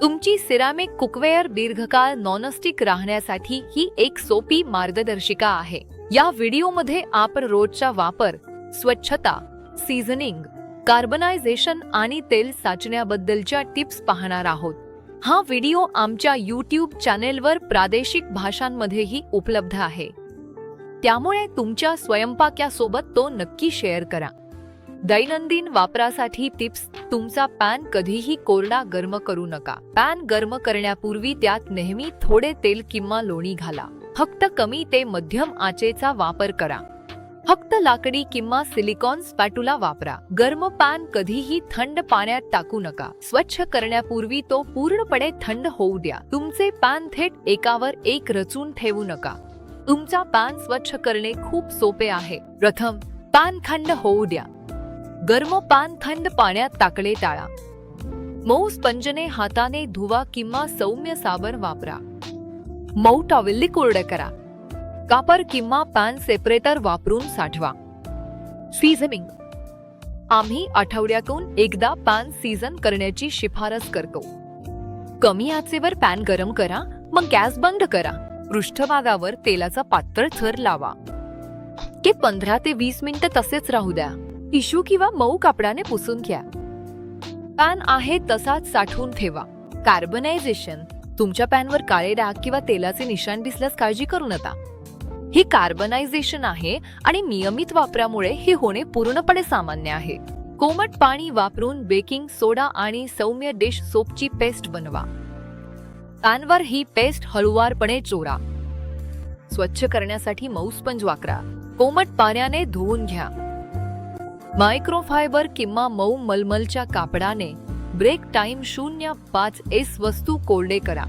तुमची ceramic cookware दीर्घकाळ nonstick राहण्यासाठी ही एक सोपी मार्गदर्शिका आहे। या व्हिडिओमध्ये आपण रोजचा वापर, स्वच्छता, सीझनिंग, कार्बनायझेशन आणि तेल साचण्याबद्दलच्या टिप्स पाहणार आहोत। हा व्हिडिओ आमच्या YouTube चॅनेलवर प्रादेशिक भाषांमध्येही उपलब्ध आहे, त्यामुळे तुमच्या स्वयंपाकासोबत तो नक्की शेअर करा। दैनंदिन वापरासाठी टिप्स। तुमचा पॅन कधीही कोरडा गरम करू नका। पॅन गरम करण्यापूर्वी त्यात नेहमी थोडे तेल किंवा लोणी घाला। फक्त कमी ते मध्यम आचेचा वापर करा। फक्त लाकडी किंवा सिलिकॉन स्पॅटुला वापरा। गरम पॅन कधीही थंड पाण्यात टाकू नका। स्वच्छ करण्यापूर्वी तो पूर्णपणे थंड होऊ द्या। तुमचे पॅन थेट एकावर एक रचून ठेवू नका। तुमचा पॅन स्वच्छ करणे खूप सोपे आहे। प्रथम, पॅन थंड होऊ द्या। गरम पॅन थंड पाण्यात टाकले टाळा। मऊ स्पंजने हाताने धुवा किंवा सौम्य साबण वापरा। मऊ टॉवेलने कोरडे करा। कापर किंवा पॅन सेपरेटर वापरून साठवा। सीझनिंग। आम्ही आठवड्यातून एकदा पॅन सीझन करण्याची शिफारस करतो। कमी आचेवर पॅन गरम करा, मग गॅस बंद करा। पृष्ठभागावर तेलाचा पातळ थर लावा। ते 15 ते 20 मिनिटे तसेच राहू द्या। टिश्यू किंवा मऊ कापडाने पुसून घ्या। पॅन आहे तसाच साठवून ठेवा। कार्बनायझेशन। तुमच्या पॅनवर काळे डाग किंवा तेलाचे निशाण दिसल्यास काळजी करू नका। ही कार्बनायझेशन आहे आणि नियमित वापरामुळे हे होणे पूर्णपणे सामान्य आहे। कोमट पाणी वापरून बेकिंग सोडा आणि सौम्य डिश सोपची पेस्ट बनवा। पॅनवर ही पेस्ट हळूवारपणे चोरा। स्वच्छ करण्यासाठी मऊ स्पंज वापरा। कोमट पाण्याने धुवून घ्या। मायक्रोफायबर किंवा मऊ मलमलच्या कापडाने ब्रेक टाइम 0.5 वस्तू कोरडे करा।